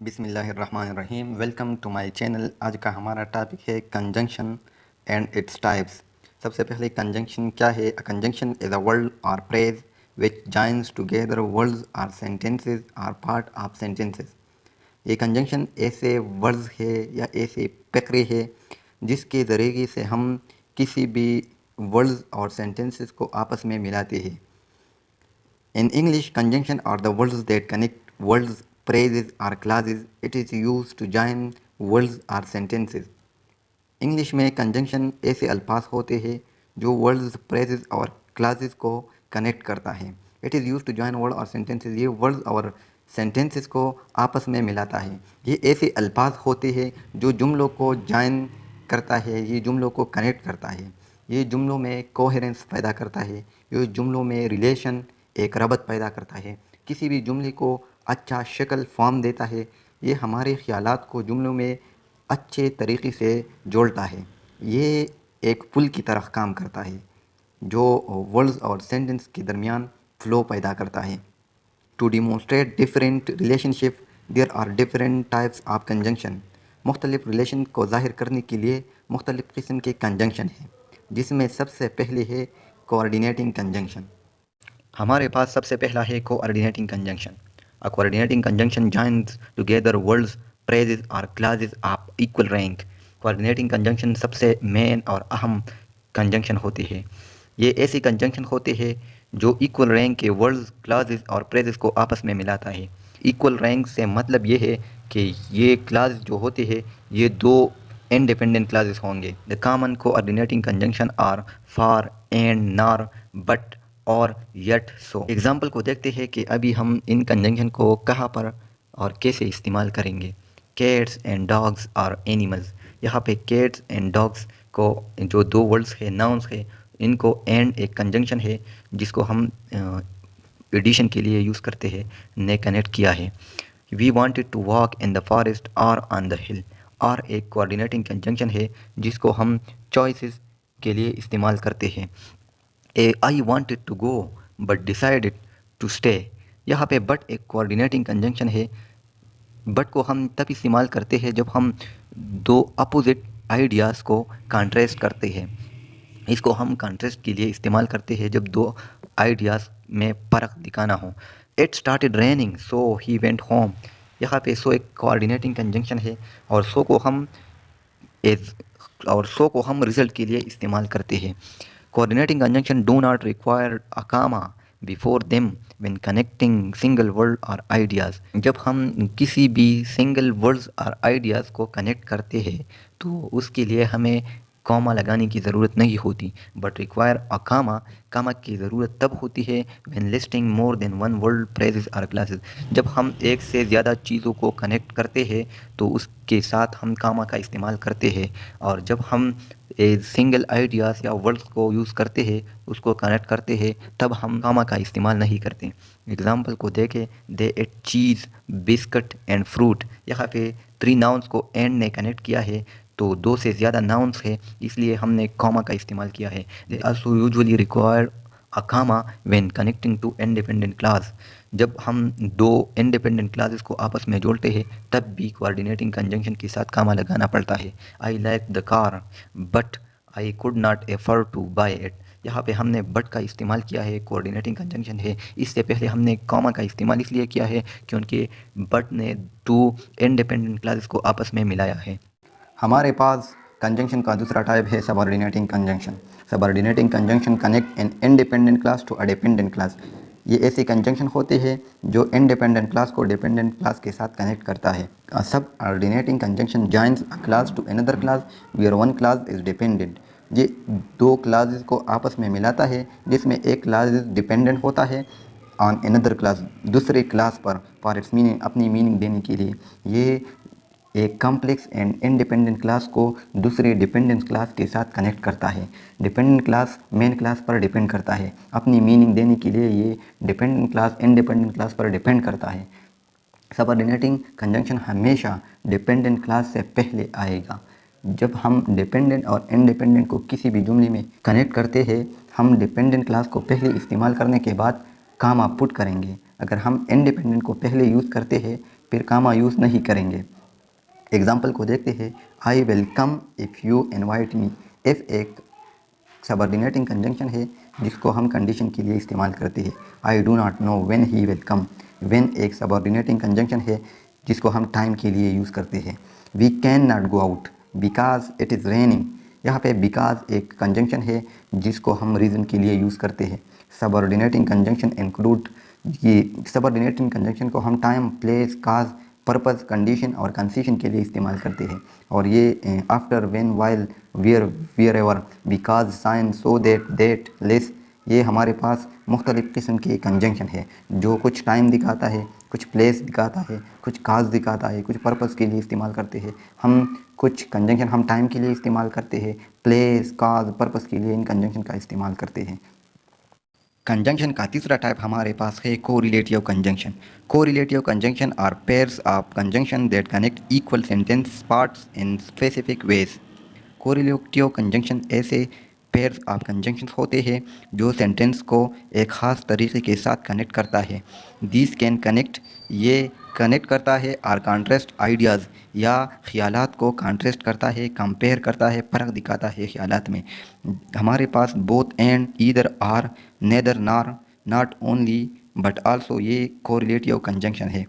बिस्मिल्लाहिर्रहमानिर्रहीम। Welcome to my channel. आज का हमारा टॉपिक है कंजंक्शन एंड इट्स टाइप्स। सबसे पहले कंजंक्शन क्या है? A conjunction is a word और phrase which joins together words और सेंटेंसेस और पार्ट ऑफ सेंटेंसेस। ये कंजंक्शन ऐसे वर्ड्स है या ऐसे प्रक्रिया है जिसके ज़रिए से हम किसी भी वर्ड्स और सेंटेंसेस को आपस में मिलाते हैं। In English, conjunction are the words that connect words, phrases, or clauses. It is used to join words or sentences. English में कंजंक्शन ऐसे अल्फाज होते हैं जो वर्ड्स, फ्रेजेस और क्लासेस को कनेक्ट करता है। It is use to join word और सेंटेंसेस। ये वर्ड्स और सेंटेंसेस को आपस में मिलाता है। ये ऐसे अल्फाज होते हैं जो जुमलों को जॉइन करता है, ये जुमलों को कनेक्ट करता है, ये जुमलों में कोहेरेंस पैदा करता है, ये जुमलों में रिलेशन एक रबत पैदा करता है, किसी भी जुमले को अच्छा शक्ल फॉर्म देता है, ये हमारे ख्यालात को जुमलों में अच्छे तरीके से जोड़ता है। ये एक पुल की तरह काम करता है जो वर्ड्स और सेंटेंस के दरमियान फ़्लो पैदा करता है। To demonstrate different relationship there are different types of conjunction. मुख्तलिफ रिलेशन को ज़ाहिर करने के लिए मुख्तलिफ किस्म के कंजंक्शन हैं, जिसमें सबसे पहले है कोऑर्डिनेटिंग कंजंक्शन। हमारे पास सबसे पहला है coordinating conjunction. A coordinating conjunction joins together words, phrases और clauses of equal rank. Coordinating conjunction सबसे मेन और अहम कंजंक्शन होते हैं। ये ऐसे कंजंक्शन होते हैं जो इक्वल रैंक के वर्ड्स, क्लॉजेस और फ्रेजेस को आपस में मिलाता है। इक्वल रैंक से मतलब ये है कि ये क्लॉज जो होते हैं ये दो इंडिपेंडेंट क्लॉजेस होंगे। The common coordinating conjunction are for, and, nor, but और यट, सो। एग्जाम्पल को देखते हैं कि अभी हम इन कंजंक्शन को कहाँ पर और कैसे इस्तेमाल करेंगे। कैट्स एंड डॉग्स और एनिमल्स। यहाँ पे कैट्स एंड डॉग्स को जो दो वर्ड्स है, नाउन्स है, इनको एंड एक कंजंक्शन है जिसको हम एडिशन के लिए यूज़ करते हैं, ने कनेक्ट किया है। We wanted to walk in the forest और ऑन द हिल। और एक कोऑर्डिनेटिंग कंजंक्शन है जिसको हम चॉइसेस के लिए इस्तेमाल करते हैं। I wanted to go but decided to stay. यहाँ पे बट एक कोऑर्डिनेटिंग कंजंक्शन है। बट को हम तब इस्तेमाल करते हैं जब हम दो अपोजिट आइडियाज़ को कॉन्ट्रास्ट करते हैं। इसको हम कॉन्ट्रास्ट के लिए इस्तेमाल करते हैं जब दो आइडियाज़ में फ़र्क दिखाना हो। It started raining so he went home. यहाँ पे सो एक कोऑर्डिनेटिंग कंजंक्शन है और सो को हम रिजल्ट के लिए इस्तेमाल करते हैं। Coordinating conjunction do not require a comma before them when connecting single word और आइडियाज़। जब हम किसी भी सिंगल वर्ड्स और आइडियाज़ को कनेक्ट करते हैं तो उसके लिए हमें कॉमा लगाने की ज़रूरत नहीं होती, बट रिक्वायर अ कामा। कामा की ज़रूरत तब होती है when listing more than one word, phrases और क्लासेस। जब हम एक से ज़्यादा चीज़ों को कनेक्ट करते हैं तो उसके साथ हम कामा का इस्तेमाल करते हैं, और जब हम सिंगल आइडियाज़ या वर्ड्स को यूज़ करते हैं, उसको कनेक्ट करते हैं, तब हम कामा का इस्तेमाल नहीं करते। एग्जाम्पल को देखें, they ate cheese, biscuit and fruit. यहाँ पे 3 नाउन्स को एंड ने कनेक्ट किया है तो 2 से ज़्यादा नाउन्स है, इसलिए हमने कॉमा का इस्तेमाल किया है। They also usually require a comma when connecting two independent class. जब हम दो इंडिपेंडेंट क्लासेस को आपस में जोड़ते हैं तब भी कोऑर्डिनेटिंग कंजंक्शन के साथ कामा लगाना पड़ता है। I like the car but I could not afford to buy it. यहाँ पे हमने बट का इस्तेमाल किया है, कोऑर्डिनेटिंग कंजंक्शन है। इससे पहले हमने कॉमा का इस्तेमाल इसलिए किया है क्योंकि बट ने 2 इंडिपेंडेंट क्लासेस को आपस में मिलाया है। हमारे पास कंजंक्शन का दूसरा टाइप है subordinating conjunction. Subordinating conjunction connect an independent class to a dependent class. ये ऐसे कंजंक्शन होते हैं जो इंडिपेंडेंट क्लास को डिपेंडेंट क्लास के साथ कनेक्ट करता है। Subordinating conjunction joins a class to another class where one class is dependent. ये दो क्लासेस को आपस में मिलाता है जिसमें एक क्लास डिपेंडेंट होता है ऑन अनदर क्लास, दूसरे क्लास पर, फॉर इट्स मीनिंग, अपनी मीनिंग देने के लिए। ये एक कॉम्प्लेक्स एंड इंडिपेंडेंट क्लास को दूसरे डिपेंडेंट क्लास के साथ कनेक्ट करता है। डिपेंडेंट क्लास मेन क्लास पर डिपेंड करता है, अपनी मीनिंग देने के लिए ये डिपेंडेंट क्लास इंडिपेंडेंट क्लास पर डिपेंड करता है। सबऑर्डिनेटिंग कंजंक्शन हमेशा डिपेंडेंट क्लास से पहले आएगा। जब हम डिपेंडेंट और इंडिपेंडेंट को किसी भी जुमले में कनेक्ट करते हैं, हम डिपेंडेंट क्लास को पहले इस्तेमाल करने के बाद कामा पुट करेंगे। अगर हम इंडिपेंडेंट को पहले यूज़ करते हैं फिर कामा यूज़ नहीं करेंगे। एग्जाम्पल को देखते हैं, I will come if you invite me. If एक सबऑर्डिनेटिंग कंजंक्शन है जिसको हम कंडीशन के लिए इस्तेमाल करते हैं। I do not know when he will come. When एक सबऑर्डिनेटिंग कंजंक्शन है जिसको हम टाइम के लिए यूज़ करते हैं। We can not go out because it is raining. यहाँ पे बिकॉज एक कंजंक्शन है जिसको हम रीज़न के लिए यूज़ करते हैं। सबऑर्डिनेटिंग कंजंक्शन इंक्लूड, ये सबऑर्डिनेटिंग कंजंक्शन को हम time, place, cause, purpose, condition और कंसीशन के लिए इस्तेमाल करते हैं। और ये after, when, while, where, wherever, because, since, so that, less, ये हमारे पास मुख्तलिफ़ किस्म के कंजंक्शन है जो कुछ टाइम दिखाता है, कुछ प्लेस दिखाता है, कुछ काज दिखाता है, कुछ पर्पस के लिए इस्तेमाल करते हैं। हम कुछ कंजंक्शन हम टाइम के लिए इस्तेमाल करते हैं, प्लेस, काज, पर्पस के लिए इन कंजंक्शन का इस्तेमाल करते हैं। कंजंक्शन का तीसरा टाइप हमारे पास है correlative conjunction. Correlative conjunction are pairs of conjunction that connect equal sentence parts in specific ways. Correlative conjunction ऐसे पेयर्स ऑफ कंजंक्शंस होते हैं जो सेंटेंस को एक ख़ास तरीके के साथ कनेक्ट करता है। दिस कैन कनेक्ट, ये कनेक्ट करता है, और कॉन्ट्रास्ट आइडियाज़, या ख़यालात को कॉन्ट्रास्ट करता है, कंपेयर करता है, फ़र्क दिखाता है ख़यालात में। हमारे पास both and, either, or, neither, nor, not only but also, ये कोरिलेटिव कंजंक्शन है।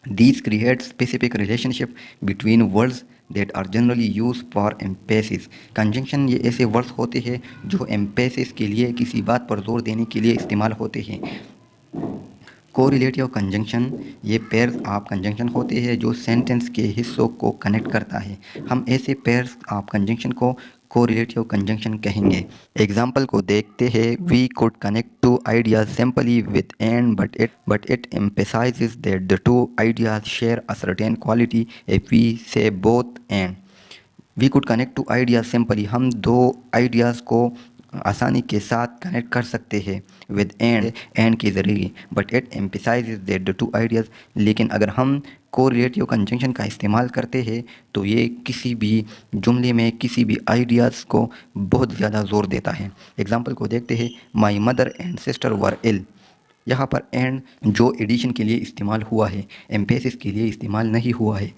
These create specific relationship between words that are generally used for emphasis. Conjunction ये ऐसे वर्ड्स होते हैं जो एम्फेसिस के लिए, किसी बात पर जोर देने के लिए इस्तेमाल होते हैं। कोरिलेटिव कंजंक्शन ये पेयर्स ऑफ कंजंक्शन होते हैं जो सेंटेंस के हिस्सों को कनेक्ट करता है। हम ऐसे पेयर्स ऑफ कंजंक्शन को कोरिलेटिव कंजंक्शन कहेंगे। एग्जाम्पल को देखते हैं, we could connect two ideas simply with and but it emphasizes that the two ideas share a certain quality if we say both and. We could connect two ideas simply, हम दो ideas को आसानी के साथ connect कर सकते हैं with and के ज़रिए, but it emphasises that the to ideas. लेकिन अगर हम कोरिलेटिव कंजंक्शन का इस्तेमाल करते हैं तो ये किसी भी जुमले में किसी भी आइडियाज़ को बहुत ज़्यादा ज़ोर देता है। एग्जाम्पल को देखते हैं, my mother and sister were ill. यहाँ पर एंड जो एडिशन के लिए इस्तेमाल हुआ है, एम्फेसिस के लिए इस्तेमाल नहीं हुआ है।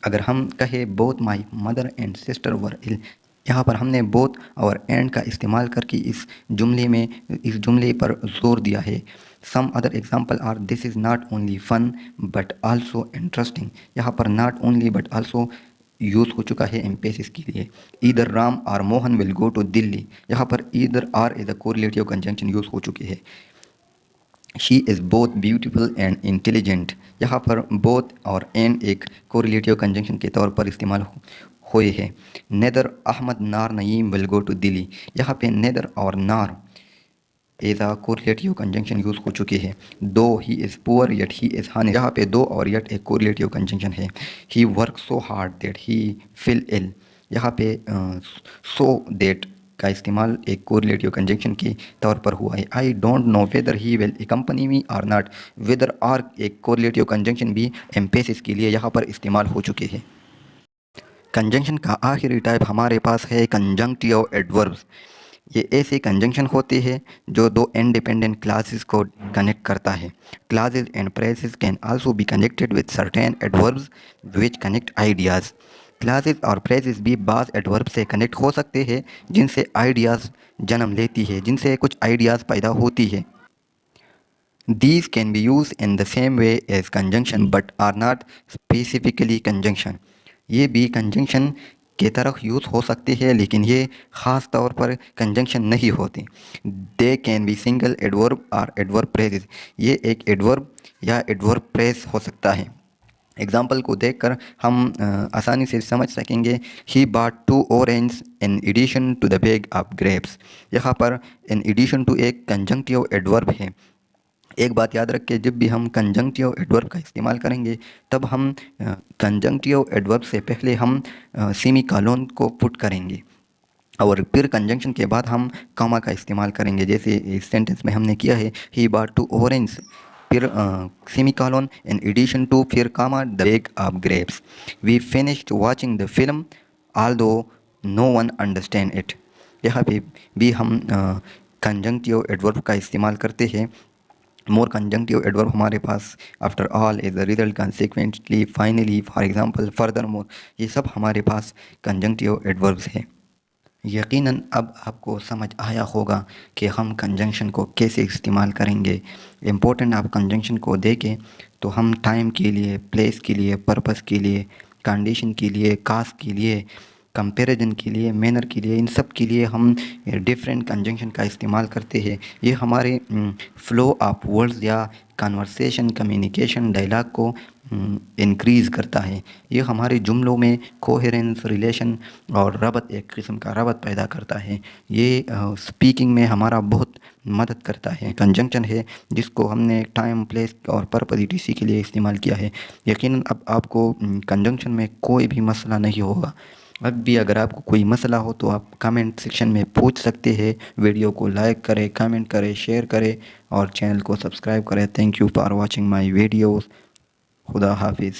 अगर हम कहें both my mother and sister were ill, यहाँ पर हमने बोथ और एंड का इस्तेमाल करके इस जुमले पर जोर दिया है। Some other example are, this is not only fun but also interesting. यहाँ पर not only but also use हो चुका है एम्फेसिस के लिए। ईदर राम और Mohan will go to Delhi, यहाँ पर either or is a correlative conjunction use हो चुकी है। She is both beautiful and intelligent, यहाँ पर बोथ और एंड एक कोरिलेटिव कंजंक्शन के तौर पर इस्तेमाल हुए हैं। Neither Ahmad nor Naeem will go to Delhi, यहाँ पे नेदर और nor as a correlative conjunction use हो चुके हैं। Though he is poor yet he is हनी, यहाँ पे दो और येट एक कोरिलेटिव कंजंक्शन है। He work so hard that he feel ill, यहाँ पे सो दैट का इस्तेमाल एक कोरिलेटिव कंजंक्शन के तौर पर हुआ है। I don't know whether he will accompany मी और नॉट, वेदर आर एक कोरिलेटिव कंजंक्शन भी एम्फेसिस के लिए यहाँ पर इस्तेमाल हो चुके हैं। कंजंक्शन का आखिरी टाइप हमारे पास है कंजंक्टिव एडवर्ब्स। ये ऐसे कंजंक्शन होते हैं जो दो इंडिपेंडेंट क्लासेस को कनेक्ट करता है। Classes and phrases can also be connected with certain adverbs which connect ideas. Classes और फ्रेजेस भी बाज़ एडवर्ब से कनेक्ट हो सकते हैं जिनसे आइडियाज़ जन्म लेती है, जिनसे कुछ आइडियाज़ पैदा होती है। These can be used in the same way as conjunction but are not specifically conjunction. ये भी कंजंक्शन के तरह यूज़ हो सकते हैं लेकिन ये ख़ास तौर पर कंजंक्शन नहीं होते। They can be single adverb और एडवर्ब फ्रेजेस, ये एक एडवर्ब या एडवर्ब फ्रेज हो सकता है। एग्जाम्पल को देखकर हम आसानी से समझ सकेंगे। He bought two orange in addition to the bag of grapes, यहाँ पर इन एडिशन टू एक कंजंक्टिव एडवर्ब है। एक बात याद रखें, जब भी हम कंजंक्टिव एडवर्ब का इस्तेमाल करेंगे तब हम कंजंक्टिव एडवर्ब से पहले हम सेमी कॉलन को पुट करेंगे और फिर कंजंक्शन के बाद हम कॉमा का इस्तेमाल करेंगे, जैसे इस सेंटेंस में हमने किया है, ही बॉट टू ऑरेंज, फिर semi colon in addition to, फिर comma the bag of grapes. We finished watching the film although no one understand it, यहाँ पे भी हम कंजंक्टिव एडवर्ब का इस्तेमाल करते हैं मोर कंजंक्टिव एडवर्ब हमारे पास after all is the result consequently finally for example furthermore, ये सब हमारे पास कंजंक्टिव एडवर्ब्स है। यकीनन अब आपको समझ आया होगा कि हम कंजंक्शन को कैसे इस्तेमाल करेंगे। इम्पोर्टेंट आप कंजंक्शन को देखें तो हम टाइम के लिए, प्लेस के लिए, पर्पस के लिए, कंडीशन के लिए, कास्ट के लिए, कंपैरिजन के लिए, मैनर के लिए, इन सब के लिए हम डिफरेंट कंजंक्शन का इस्तेमाल करते हैं। ये हमारे फ्लो ऑफ वर्ड्स या कन्वर्सेशन, कम्युनिकेशन, डायलॉग को इंक्रीज़ करता है। ये हमारे जुमलों में कोहेरेंस, रिलेशन और रबत, एक किस्म का रबत पैदा करता है। ये स्पीकिंग में हमारा बहुत मदद करता है। कंजंक्शन है जिसको हमने टाइम, प्लेस और पर्पस ETC के लिए इस्तेमाल किया है। यकीनन अब आपको कंजंक्शन में कोई भी मसला नहीं होगा। अब भी अगर आपको कोई मसला हो तो आप कमेंट सेक्शन में पूछ सकते हैं। वीडियो को लाइक करें, कमेंट करें, शेयर करें और चैनल को सब्सक्राइब करें। Thank you for watching my videos. खुदा हाफिज़।